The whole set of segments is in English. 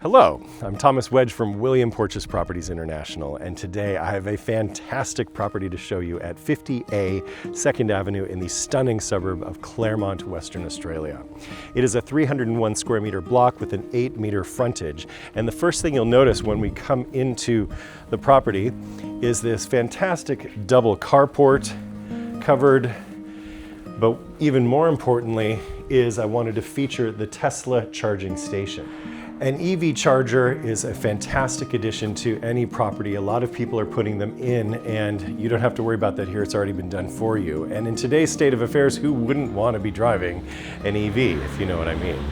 Hello, I'm Thomas Wedge from William Porteous Properties International, and today I have a fantastic property to show you at 50A 2nd Avenue in the stunning suburb of Claremont, Western Australia. It is a 301 square meter block with an 8-meter frontage, and the first thing you'll notice when we come into the property is this fantastic double carport covered, but even more importantly is I wanted to feature the Tesla charging station. An EV charger is a fantastic addition to any property. A lot of people are putting them in, and you don't have to worry about that here. It's already been done for you. And in today's state of affairs, who wouldn't want to be driving an EV, if you know what I mean?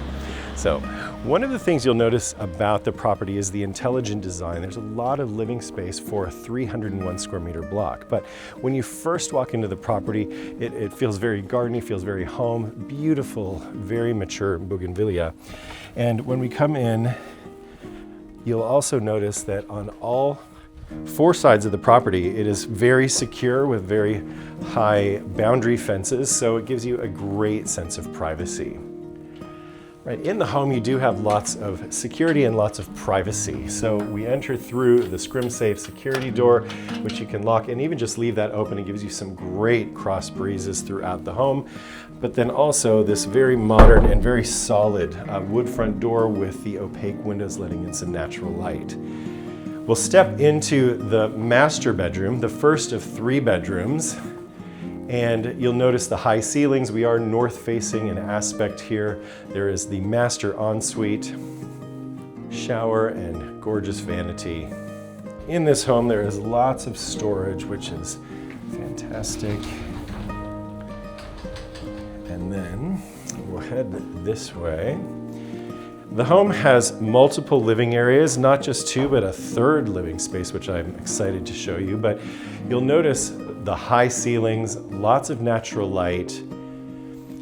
So, one of the things you'll notice about the property is the intelligent design. There's a lot of living space for a 301 square meter block. But when you first walk into the property, it feels very gardeny, feels very home, beautiful, very mature bougainvillea. And when we come in, you'll also notice that on all 4 sides of the property, it is very secure with very high boundary fences, so it gives you a great sense of privacy. Right, in the home, you do have lots of security and lots of privacy. So we enter through the scrim-safe security door, which you can lock and even just leave that open. It gives you some great cross breezes throughout the home. But then also this very modern and very solid wood front door with the opaque windows letting in some natural light. We'll step into the master bedroom, the first of 3 bedrooms. And you'll notice the high ceilings. We are north-facing in aspect here. There is the master ensuite, shower, and gorgeous vanity. In this home, there is lots of storage, which is fantastic. And then we'll head this way. The home has multiple living areas, not just 2, but a 3rd living space, which I'm excited to show you. But you'll notice the high ceilings, lots of natural light,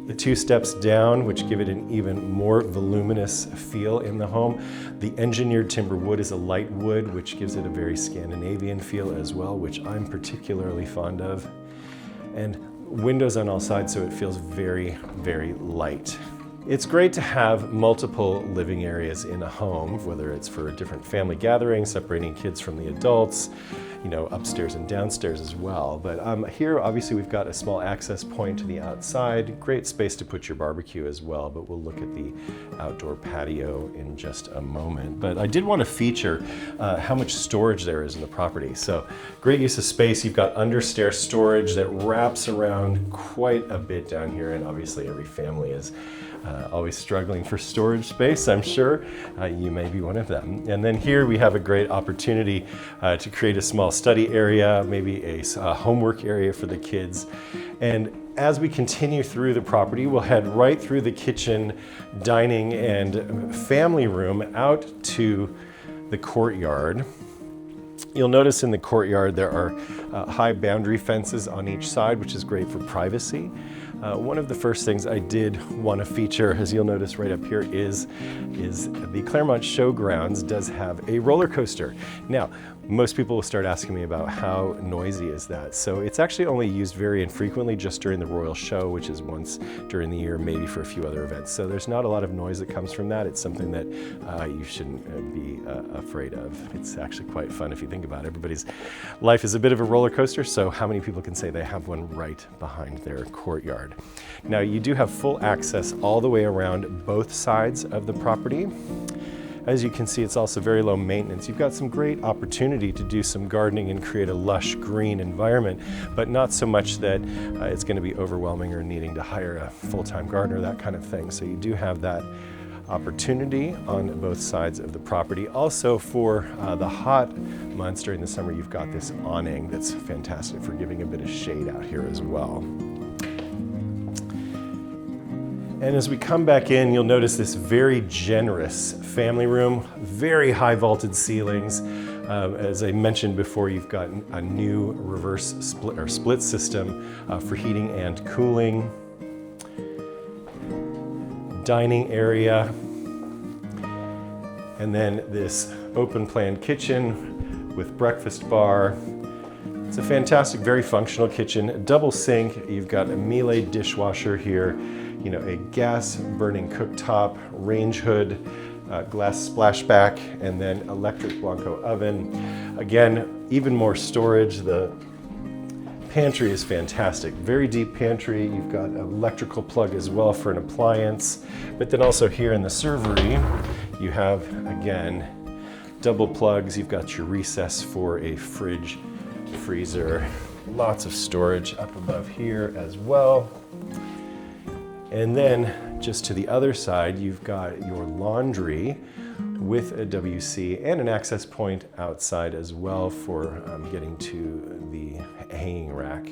the 2 steps down, which give it an even more voluminous feel in the home. The engineered timber wood is a light wood, which gives it a very Scandinavian feel as well, which I'm particularly fond of. And windows on all sides, so it feels very, very light. It's great to have multiple living areas in a home, whether it's for different family gatherings, separating kids from the adults, upstairs and downstairs as well. But here, obviously, we've got a small access point to the outside. Great space to put your barbecue as well, but we'll look at the outdoor patio in just a moment. But I did want to feature how much storage there is in the property. So great use of space. You've got understair storage that wraps around quite a bit down here, and obviously every family is always struggling for storage space, I'm sure. You may be one of them. And then here we have a great opportunity to create a small study area, maybe a homework area for the kids. And as we continue through the property, we'll head right through the kitchen, dining, and family room out to the courtyard. You'll notice in the courtyard there are high boundary fences on each side, which is great for privacy. One of the first things I did want to feature, as you'll notice right up here, is the Claremont Showgrounds does have a roller coaster. Now, most people will start asking me about how noisy is that. So it's actually only used very infrequently, just during the Royal Show, which is once during the year, maybe for a few other events. So there's not a lot of noise that comes from that. It's something that you shouldn't be afraid of. It's actually quite fun if you think about it. Everybody's life is a bit of a roller coaster, so how many people can say they have one right behind their courtyard? Now, you do have full access all the way around both sides of the property. As you can see, it's also very low maintenance. You've got some great opportunity to do some gardening and create a lush green environment, but not so much that it's going to be overwhelming or needing to hire a full-time gardener, that kind of thing. So you do have that opportunity on both sides of the property. Also, for the hot months during the summer, you've got this awning that's fantastic for giving a bit of shade out here as well. And as we come back in, you'll notice this very generous family room, very high vaulted ceilings. As I mentioned before, you've got a new reverse split system for heating and cooling. Dining area. And then this open plan kitchen with breakfast bar. It's a fantastic, very functional kitchen. Double sink. You've got a Miele dishwasher here. A gas burning cooktop, range hood, glass splashback, and then electric Blanco oven. Again, even more storage. The pantry is fantastic. Very deep pantry. You've got an electrical plug as well for an appliance. But then also here in the servery, you have, again, double plugs. You've got your recess for a fridge, freezer. Lots of storage up above here as well. And then just to the other side, you've got your laundry with a WC and an access point outside as well for getting to the hanging rack.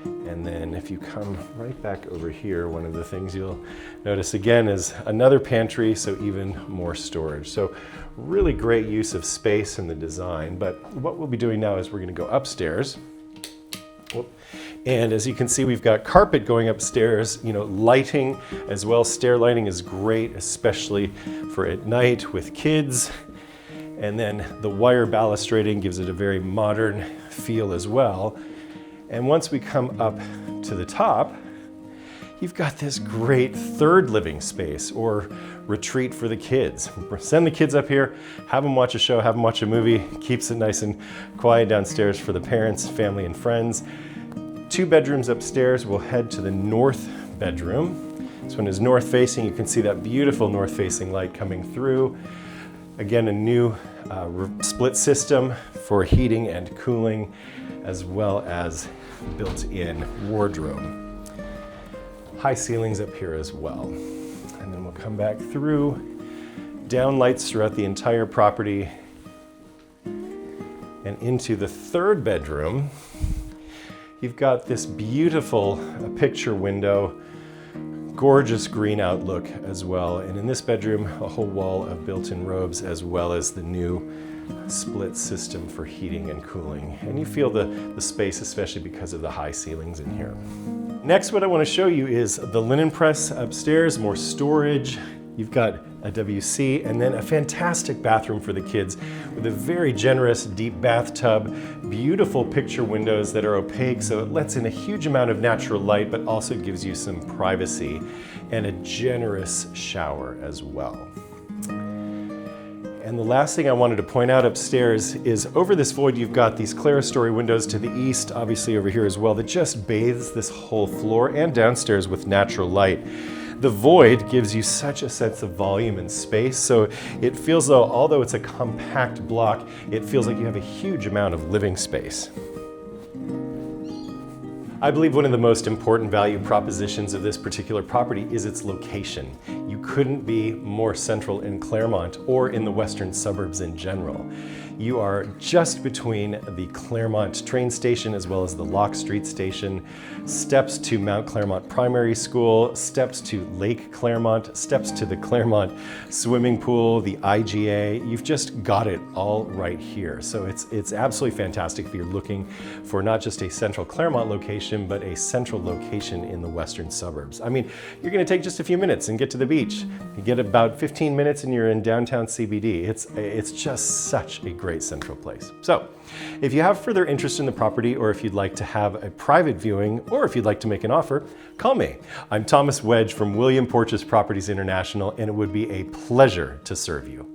And then if you come right back over here, one of the things you'll notice again is another pantry, so even more storage. So really great use of space in the design. But what we'll be doing now is we're going to go upstairs. And as you can see, we've got carpet going upstairs, lighting as well. Stair lighting is great, especially for at night with kids. And then the wire balustrading gives it a very modern feel as well. And once we come up to the top, you've got this great third living space or retreat for the kids. Send the kids up here, have them watch a show, have them watch a movie, keeps it nice and quiet downstairs for the parents, family, and friends. 2 bedrooms upstairs. We'll head to the north bedroom. This one is north facing. You can see that beautiful north facing light coming through. Again, a new split system for heating and cooling, as well as built-in wardrobe. High ceilings up here as well. And then we'll come back through, down lights throughout the entire property, and into the third bedroom. You've got this beautiful picture window, gorgeous green outlook as well. And in this bedroom, a whole wall of built-in robes, as well as the new split system for heating and cooling. And you feel the space, especially because of the high ceilings in here. Next, what I want to show you is the linen press upstairs, more storage. You've got a WC and then a fantastic bathroom for the kids with a very generous deep bathtub, beautiful picture windows that are opaque, so it lets in a huge amount of natural light, but also gives you some privacy, and a generous shower as well. And the last thing I wanted to point out upstairs is over this void, you've got these clerestory windows to the east, obviously over here as well, that just bathes this whole floor and downstairs with natural light. The void gives you such a sense of volume and space, so it feels though, although it's a compact block, it feels like you have a huge amount of living space. I believe one of the most important value propositions of this particular property is its location. You couldn't be more central in Claremont or in the western suburbs in general. You are just between the Claremont train station as well as the Lock Street station, steps to Mount Claremont Primary School, steps to Lake Claremont, steps to the Claremont swimming pool, the IGA. You've just got it all right here. So it's absolutely fantastic if you're looking for not just a central Claremont location, but a central location in the western suburbs. I mean, you're gonna take just a few minutes and get to the beach. You get about 15 minutes and you're in downtown CBD. It's just such a great central place. So if you have further interest in the property, or if you'd like to have a private viewing, or if you'd like to make an offer, call me. I'm Thomas Wedge from William Porches Properties International, and it would be a pleasure to serve you.